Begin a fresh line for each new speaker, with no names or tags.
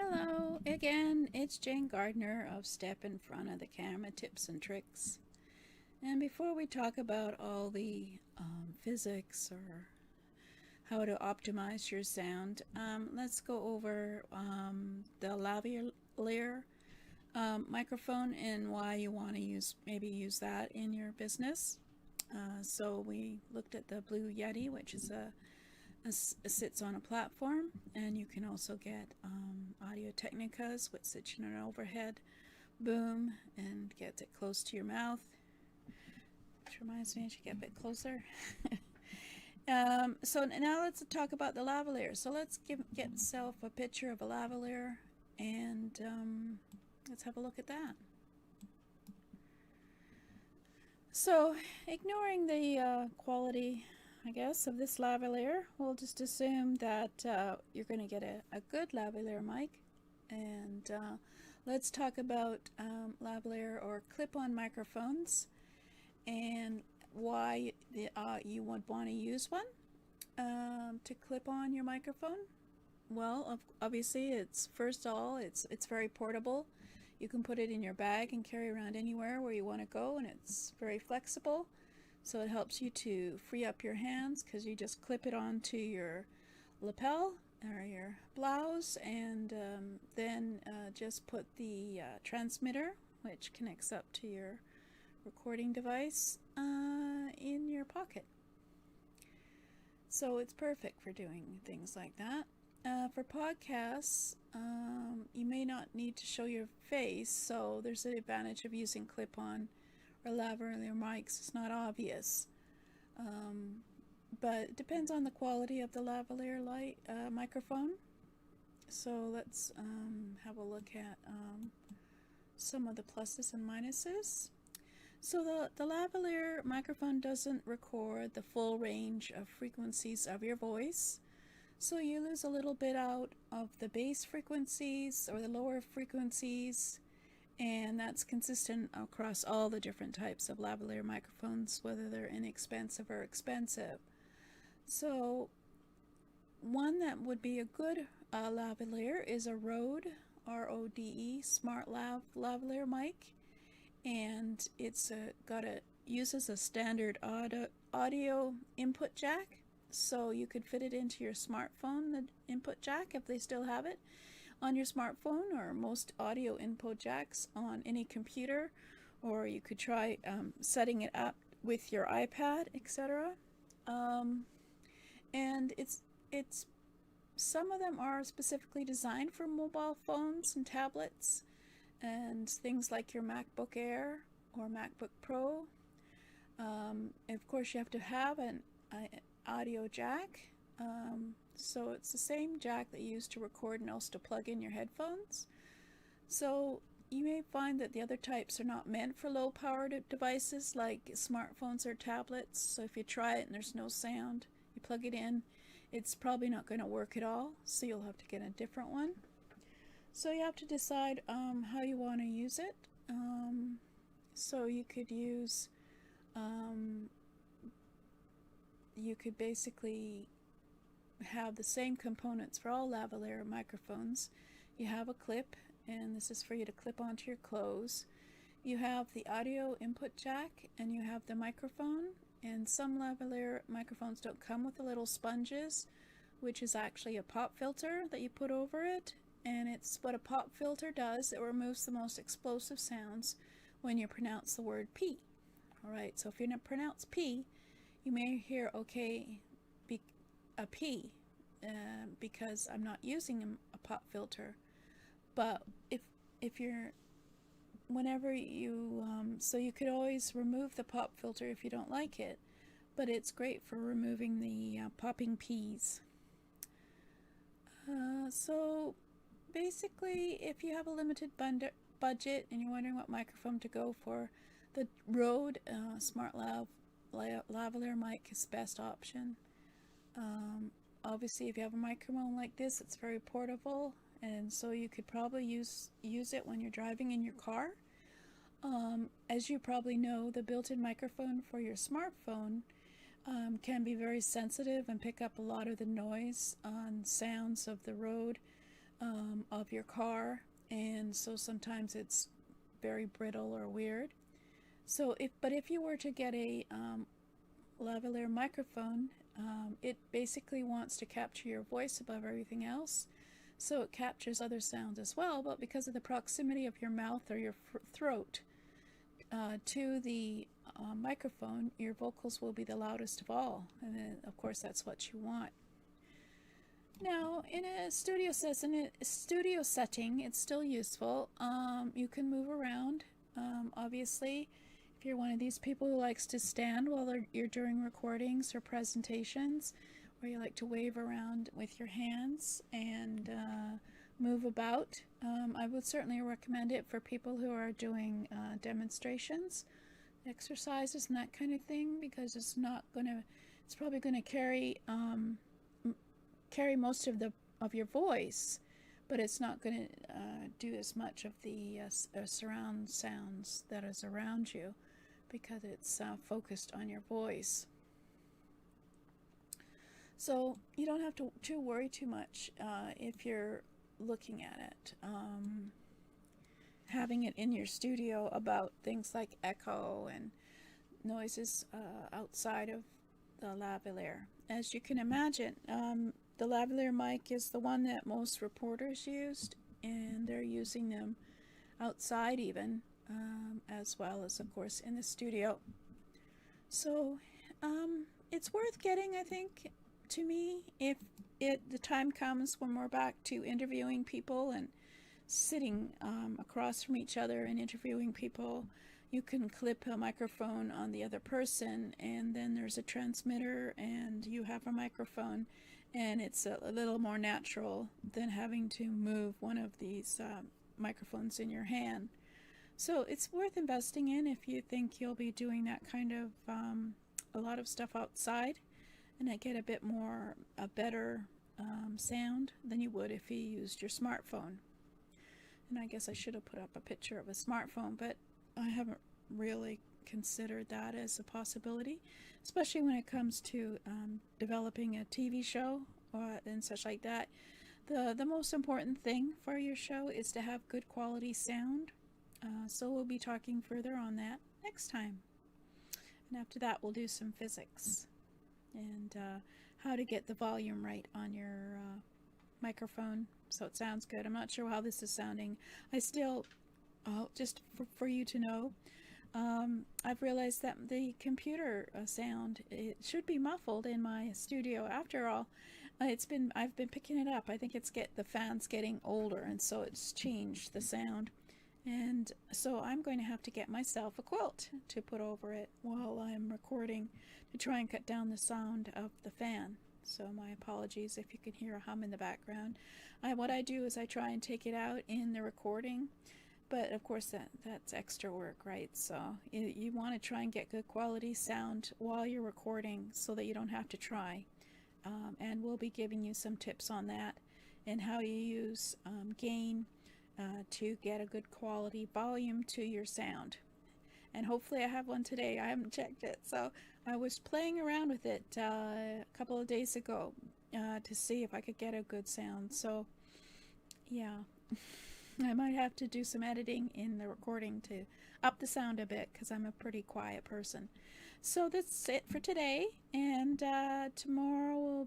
Hello again, it's Jane Gardner of Step in Front of the Camera Tips and Tricks. And before we talk about all the physics or how to optimize your sound, let's go over the lavalier microphone and why you want to maybe use that in your business. So we looked at the Blue Yeti, which is sits on a platform, and you can also get Audio Technicas, which sits in an overhead boom and gets it close to your mouth, which reminds me I should get a bit closer. So now let's talk about the lavalier. So let's get yourself a picture of a lavalier, and let's have a look at that. So ignoring the quality, I guess, of this lavalier, we'll just assume that you're going to get a good lavalier mic. And let's talk about lavalier or clip-on microphones and why you would want to use one to clip on your microphone. Well, obviously, it's very portable. You can put it in your bag and carry around anywhere where you want to go, and it's very flexible. So it helps you to free up your hands because you just clip it onto your lapel or your blouse, and then just put the transmitter, which connects up to your recording device, in your pocket. So it's perfect for doing things like that. For podcasts, you may not need to show your face, so there's an advantage of using clip-on or lavalier mics. It's not obvious, but it depends on the quality of the lavalier microphone. So let's have a look at some of the pluses and minuses. So the lavalier microphone doesn't record the full range of frequencies of your voice. So you lose a little bit out of the bass frequencies or the lower frequencies, and that's consistent across all the different types of lavalier microphones, whether they're inexpensive or expensive. So one that would be a good lavalier is a Rode, R-O-D-E, Smart Lavalier mic, and it's uses a standard audio input jack. So you could fit it into your smartphone, the input jack, if they still have it on your smartphone, or most audio input jacks on any computer, or you could try setting it up with your iPad, etc. And it's some of them are specifically designed for mobile phones and tablets and things like your MacBook Air or MacBook Pro. Of course, you have to have an audio jack, so it's the same jack that you use to record and also to plug in your headphones. So you may find that the other types are not meant for low powered devices like smartphones or tablets. So if you try it and there's no sound, you plug it in, it's probably not going to work at all, so you'll have to get a different one. So you have to decide how you want to use it. So you could use you could basically have the same components for all lavalier microphones. You have a clip, and this is for you to clip onto your clothes. You have the audio input jack, and you have the microphone. And some lavalier microphones don't come with the little sponges, which is actually a pop filter that you put over it. And it's what a pop filter does. It removes the most explosive sounds when you pronounce the word P. Alright, so if you pronounce P, you may hear a P because I'm not using a pop filter. But if you're, whenever you, so you could always remove the pop filter if you don't like it, but it's great for removing the popping P's. So basically, if you have a limited budget and you're wondering what microphone to go for, the Rode Smart Lavalier mic is the best option. Obviously, if you have a microphone like this, it's very portable, and so you could probably use it when you're driving in your car. As you probably know, the built-in microphone for your smartphone can be very sensitive and pick up a lot of the noise on sounds of the road of your car, and so sometimes it's very brittle or weird. So if you were to get a lavalier microphone, it basically wants to capture your voice above everything else. So it captures other sounds as well, but because of the proximity of your mouth or your throat to the microphone, your vocals will be the loudest of all. And then, of course, that's what you want. Now, in a studio setting, it's still useful. You can move around. Obviously, if you're one of these people who likes to stand while you're doing recordings or presentations, or you like to wave around with your hands and move about, I would certainly recommend it for people who are doing demonstrations, exercises, and that kind of thing, because it's probably gonna carry most of your voice, but it's not going to do as much of the surround sounds that is around you, because it's focused on your voice. So you don't have to worry too much if you're looking at it, having it in your studio, about things like echo and noises outside of the lavalier. As you can imagine, the lavalier mic is the one that most reporters used, and they're using them outside even, as well as, of course, in the studio. So it's worth getting, I think, to me, if the time comes when we're back to interviewing people and sitting across from each other and interviewing people. You can clip a microphone on the other person, and then there's a transmitter and you have a microphone, and it's a little more natural than having to move one of these microphones in your hand. So it's worth investing in if you think you'll be doing that kind of a lot of stuff outside, and I get a better sound than you would if you used your smartphone. And I guess I should have put up a picture of a smartphone, but I haven't really considered that as a possibility, especially when it comes to developing a TV show and such like that. The most important thing for your show is to have good quality sound. So we'll be talking further on that next time. And after that, we'll do some physics and how to get the volume right on your microphone so it sounds good. I'm not sure how this is sounding. I still, just for you to know, I've realized that the computer sound, it should be muffled in my studio. After all, I've been picking it up. I think the fan's getting older, and so it's changed the sound. And so I'm going to have to get myself a quilt to put over it while I'm recording, to try and cut down the sound of the fan. So my apologies if you can hear a hum in the background. What I do is I try and take it out in the recording, but of course that's extra work, right? So you want to try and get good quality sound while you're recording so that you don't have to try. And we'll be giving you some tips on that and how you use gain to get a good quality volume to your sound. And hopefully I have one today. I haven't checked it, so I was playing around with it a couple of days ago to see if I could get a good sound. So yeah, I might have to do some editing in the recording to up the sound a bit, because I'm a pretty quiet person. So that's it for today, and tomorrow we'll